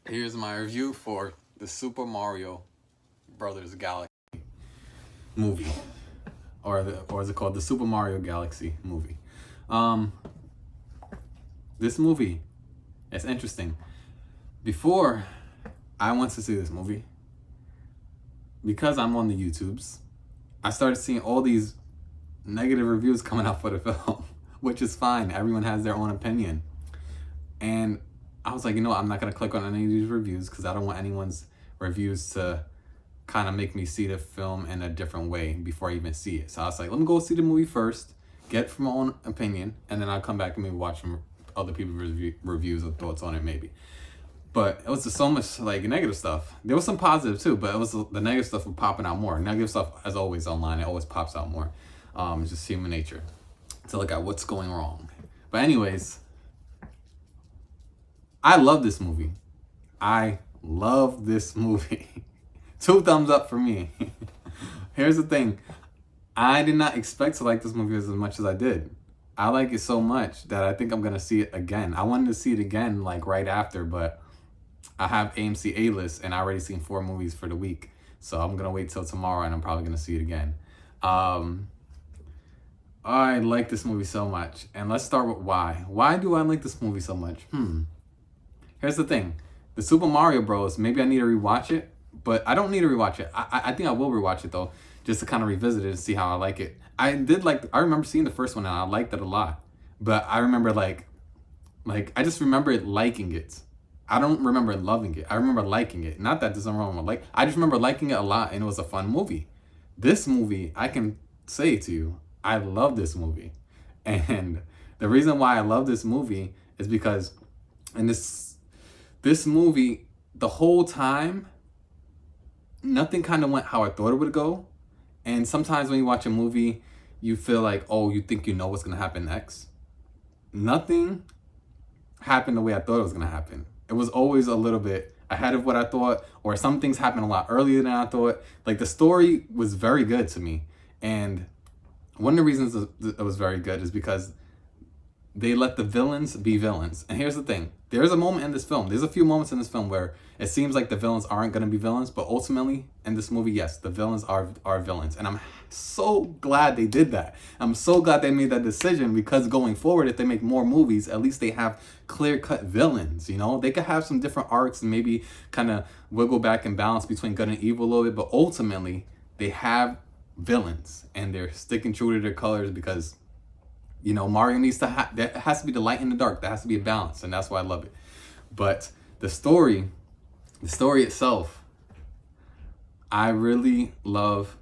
Here's my review for the Super Mario Brothers Galaxy movie, or is it called the Super Mario Galaxy movie? Um, this movie is interesting. Before I went to see this movie, because I'm on the YouTubes, I started seeing all these negative reviews coming out for the film, which is fine. Everyone has their own opinion, and I was like, you know what? I'm not gonna click on any of these reviews because I don't want anyone's reviews to kind of make me see the film in a different way before I even see it. So I was like, let me go see the movie first, get from my own opinion, and then I'll come back and maybe watch some other people's reviews or thoughts on it maybe. But it was just so much like negative stuff. There was some positive too, but it was the negative stuff was popping out more. Negative stuff, as always online, it always pops out more. It's just human nature to look at what's going wrong. But anyways, I love this movie. I love this movie. 2 thumbs up for me. Here's the thing. I did not expect to like this movie as much as I did. I like it so much that I think I'm going to see it again. I wanted to see it again like right after, but I have AMC A-List and I already seen 4 movies for the week. So I'm going to wait till tomorrow and I'm probably going to see it again. I like this movie so much. And let's start with why. Why do I like this movie so much? Here's the thing. The Super Mario Bros. Maybe I need to rewatch it, but I don't need to rewatch it. I think I will rewatch it though, just to kind of revisit it and see how I like it. I remember seeing the first one and I liked it a lot. But I remember like I just remember liking it. I don't remember loving it. I remember liking it. Not that there's something wrong with I just remember liking it a lot and it was a fun movie. This movie, I can say to you, I love this movie. And the reason why I love this movie is because in this movie, the whole time, nothing kind of went how I thought it would go. And sometimes when you watch a movie, you feel like, oh, you think you know what's going to happen next. Nothing happened the way I thought it was going to happen. It was always a little bit ahead of what I thought, or some things happened a lot earlier than I thought. Like the story was very good to me. And one of the reasons it was very good is because they let the villains be villains. And here's the thing. There's a moment in this film. There's a few moments in this film where it seems like the villains aren't going to be villains. But ultimately, in this movie, yes, the villains are villains. And I'm so glad they did that. I'm so glad they made that decision because going forward, if they make more movies, at least they have clear-cut villains, you know? They could have some different arcs and maybe kind of wiggle back and balance between good and evil a little bit. But ultimately, they have villains. And they're sticking true to their colors because you know, Mario needs to there has to be the light and the dark. There has to be a balance, and that's why I love it. But the story itself, I really love.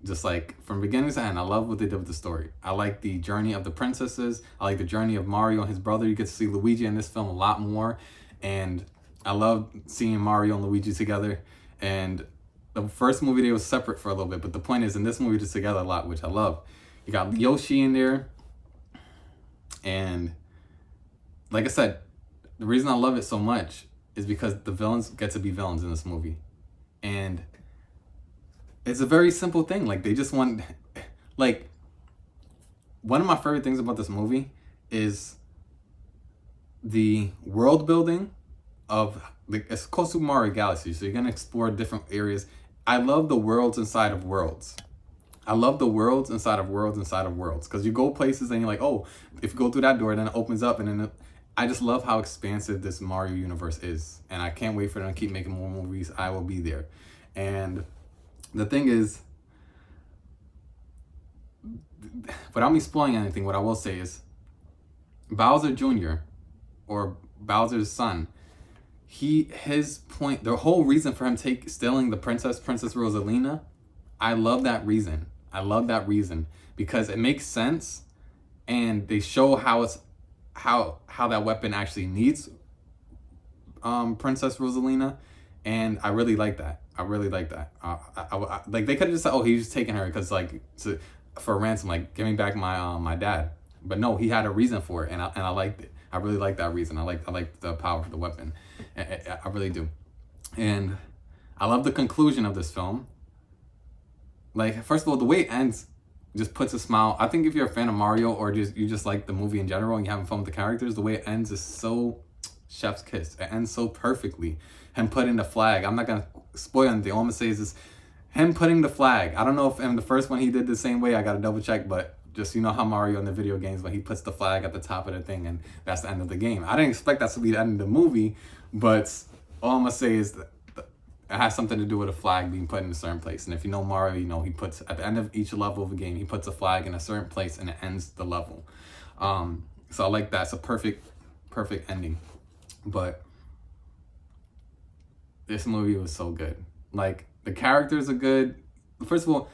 Just like from beginning to end, I love what they did with the story. I like the journey of the princesses. I like the journey of Mario and his brother. You get to see Luigi in this film a lot more, and I love seeing Mario and Luigi together. And the first movie they were separate for a little bit, but the point is in this movie they're together a lot, which I love. You got Yoshi in there. And like I said, the reason I love it so much is because the villains get to be villains in this movie. And it's a very simple thing. Like they just want, like, one of my favorite things about this movie is the world building of it's called Super Mario Galaxy. So you're going to explore different areas. I love the worlds inside of worlds. I love the worlds inside of worlds inside of worlds because you go places and you're like, oh, if you go through that door, then it opens up. And then I just love how expansive this Mario universe is. And I can't wait for them to keep making more movies. I will be there. And the thing is, without me spoiling anything, what I will say is Bowser Jr. or Bowser's son, his point, the whole reason for him stealing the Princess Rosalina, I love that reason. I love that reason because it makes sense and they show how that weapon actually needs Princess Rosalina, and I really like that. I really like that. Like they could have just said, oh, he's just taking her because for ransom, like giving back my dad. But no, he had a reason for it, and I liked it. I really like that reason. I like the power of the weapon. I really do, and I love the conclusion of this film. Like, first of all, the way it ends just puts a smile. I think if you're a fan of Mario or you just like the movie in general and you're having fun with the characters, the way it ends is so Chef's kiss. It ends so perfectly. Him putting the flag. I'm not gonna spoil anything. All I'm gonna say is this: him putting the flag. I don't know if in the first one he did the same way. I gotta double check, but just, you know how Mario in the video games when he puts the flag at the top of the thing and that's the end of the game. I didn't expect that to be the end of the movie, but all I'm gonna say is that it has something to do with a flag being put in a certain place. And if you know Mario, you know he puts at the end of each level of a game, he puts a flag in a certain place and it ends the level. So I like that. It's a perfect ending. But this movie was so good. Like, the characters are good. First of all,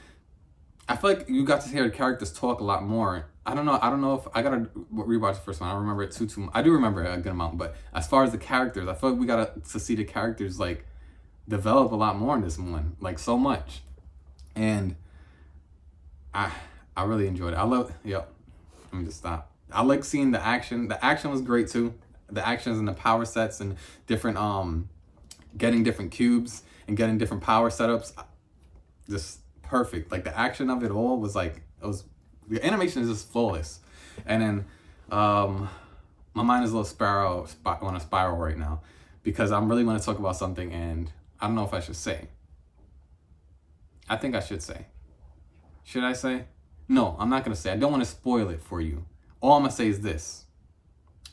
I feel like you got to hear the characters talk a lot more. I don't know if I gotta rewatch the first one. I don't remember it too. I do remember a good amount, but as far as the characters, I feel like we got to see the characters like develop a lot more in this one, like so much. And I really enjoyed it. Let me just stop. I like seeing the action. The action was great too. The actions and the power sets and different getting different cubes and getting different power setups. Just perfect. Like, the action of it all was like, the animation is just flawless. And then my mind is a little on a spiral right now because I'm really want to talk about something and I don't know if I should say. I think I should say. Should I say? No, I'm not going to say. I don't want to spoil it for you. All I'm going to say is this.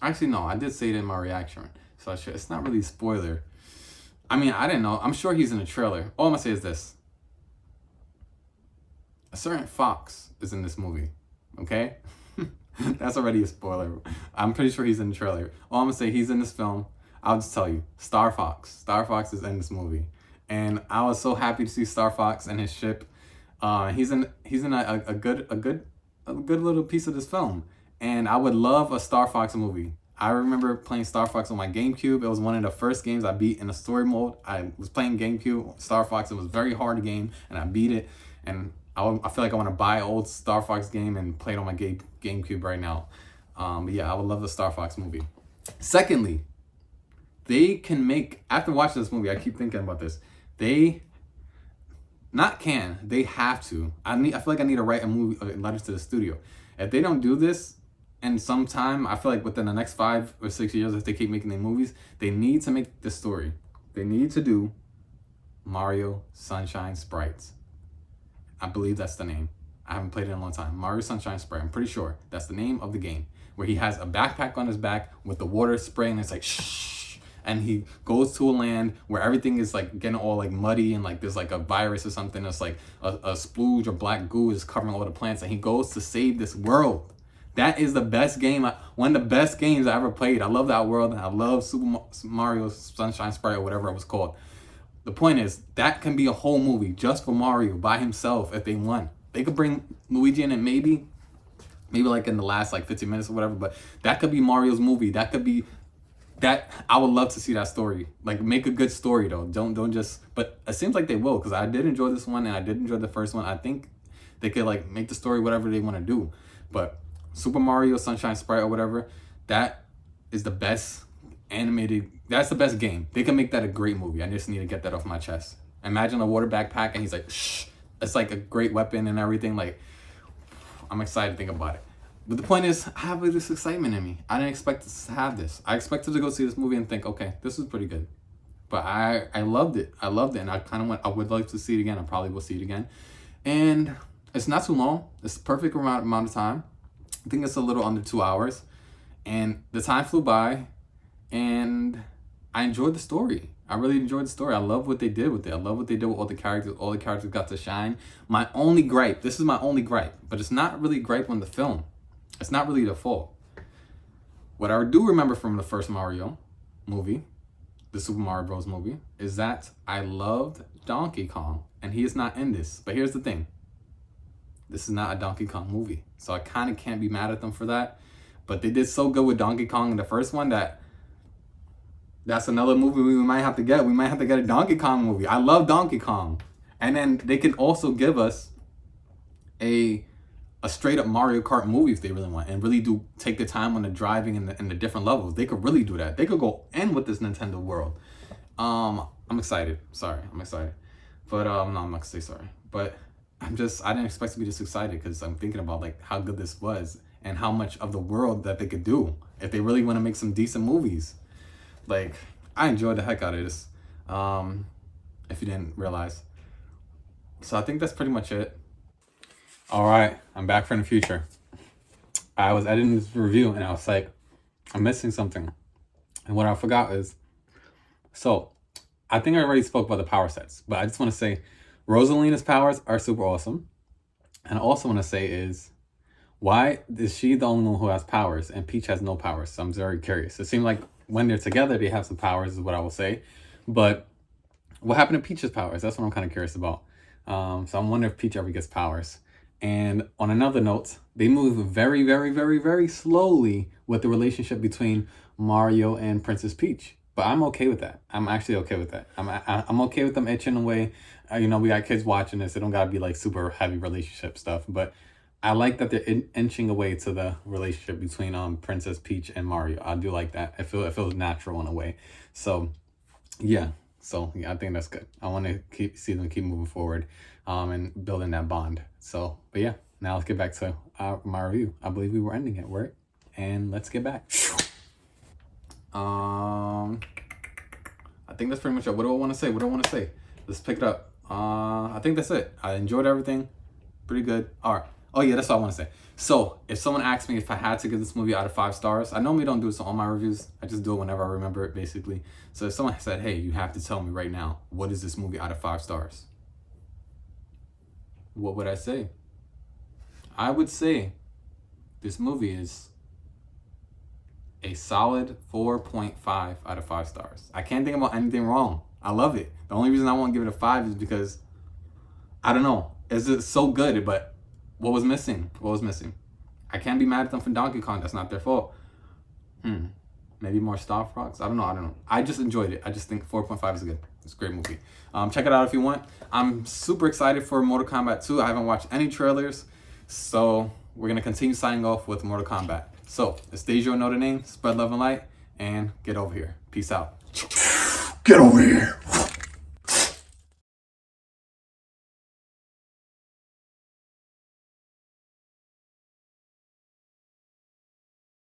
Actually, no, I did say it in my reaction. So I should. It's not really a spoiler. I mean, I didn't know. I'm sure he's in the trailer. All I'm going to say is this. A certain fox is in this movie. Okay? That's already a spoiler. I'm pretty sure he's in the trailer. All I'm going to say, he's in this film. I'll just tell you. Star Fox. Star Fox is in this movie. And I was so happy to see Star Fox and his ship. He's in a good little piece of this film. And I would love a Star Fox movie. I remember playing Star Fox on my GameCube. It was one of the first games I beat in a story mode. I was playing GameCube, Star Fox. It was a very hard game, and I beat it. And I feel like I want to buy an old Star Fox game and play it on my GameCube right now. But yeah, I would love the Star Fox movie. Secondly, they can make, after watching this movie, I keep thinking about this. They have to. I feel like I need to write a letters to the studio. If they don't do this, and sometime, I feel like within the next 5 or 6 years, if they keep making their movies, they need to make this story. They need to do Mario Sunshine Sprites. I believe that's the name. I haven't played it in a long time. Mario Sunshine Sprite. I'm pretty sure that's the name of the game. Where he has a backpack on his back with the water spraying, and it's like shh. And he goes to a land where everything is like getting all like muddy and like there's like a virus or something. It's like a splooge or black goo is covering all the plants, and he goes to save this world. That is the best game, one of the best games I ever played. I love that world, and I love Super Mario Sunshine Sprite or whatever it was called. The point is, that can be a whole movie just for Mario by himself if they want. They could bring Luigi in it maybe like in the last like 15 minutes or whatever, but that could be Mario's movie. That could be, that I would love to see that story. Like, make a good story though. Don't just, but it seems like they will, because I did enjoy this one and I did enjoy the first one. I think they could like make the story whatever they want to do. But Super Mario Sunshine Sprite or whatever, that is the best animated, that's the best game. They can make that a great movie. I just need to get that off my chest. Imagine a water backpack and he's like, shh. It's like a great weapon and everything. Like, I'm excited to think about it. But the point is, I have this excitement in me. I didn't expect to have this. I expected to go see this movie and think, okay, this is pretty good. But I loved it. I loved it. And I would like to see it again. I probably will see it again. And it's not too long. It's the perfect amount of time. I think it's a little under 2 hours. And the time flew by. And I enjoyed the story. I really enjoyed the story. I love what they did with it. I love what they did with all the characters. All the characters got to shine. My only gripe, this is my only gripe, but it's not really a gripe on the film. It's not really the fault. What I do remember from the first Mario movie, the Super Mario Bros. Movie, is that I loved Donkey Kong. And he is not in this. But here's the thing. This is not a Donkey Kong movie. So I kind of can't be mad at them for that. But they did so good with Donkey Kong in the first one that's another movie we might have to get. We might have to get a Donkey Kong movie. I love Donkey Kong. And then they can also give us a straight up Mario Kart movie if they really want, and really do take the time on the driving and the different levels. They could really do that. They could go in with this Nintendo world. I'm excited. Sorry, I'm excited. But no, I'm not gonna say sorry. But I didn't expect to be this excited because I'm thinking about like how good this was and how much of the world that they could do if they really want to make some decent movies. Like, I enjoyed the heck out of this. If you didn't realize. So I think that's pretty much it. All right, I'm back from the future. I was editing this review and I was like, I'm missing something. And what I forgot is, so I think I already spoke about the power sets, but I just want to say Rosalina's powers are super awesome. And I also want to say is, why is she the only one who has powers and Peach has no powers? So I'm very curious. It seems like when they're together, they have some powers is what I will say. But what happened to Peach's powers? That's what I'm kind of curious about. So I'm wondering if Peach ever gets powers. And on another note, they move very, very, very, very slowly with the relationship between Mario and Princess Peach. But I'm okay with that. I'm actually okay with that. I'm okay with them itching away. You know, we got kids watching this. It don't gotta be like super heavy relationship stuff. But I like that they're inching away to the relationship between Princess Peach and Mario. I do like that. It feels natural in a way. So yeah. So yeah, I think that's good. I want to see them keep moving forward, and building that bond. So, but yeah, now let's get back to my review. I believe we were ending it, right? And let's get back. I think that's pretty much it. What do I want to say? Let's pick it up. I think that's it. I enjoyed everything. Pretty good. All right. Oh yeah, that's what I want to say. So if someone asked me if I had to give this movie out of 5 stars, I normally don't do this on all my reviews. I just do it whenever I remember it, basically. So if someone said, hey, you have to tell me right now, what is this movie out of 5 stars? What would I say? I would say this movie is a solid 4.5 out of 5 stars. I can't think about anything wrong. I love it. The only reason I won't give it a 5 is because, I don't know, it's just so good, but what was missing? I can't be mad at them for Donkey Kong. That's not their fault. Maybe more Star Fox. I don't know. I just enjoyed it. I just think 4.5 is good. It's a great movie. Check it out if you want. I'm super excited for Mortal Kombat 2. I haven't watched any trailers. So we're going to continue signing off with Mortal Kombat. So it's Dejo, know the name. Spread love and light. And get over here. Peace out. Get over here.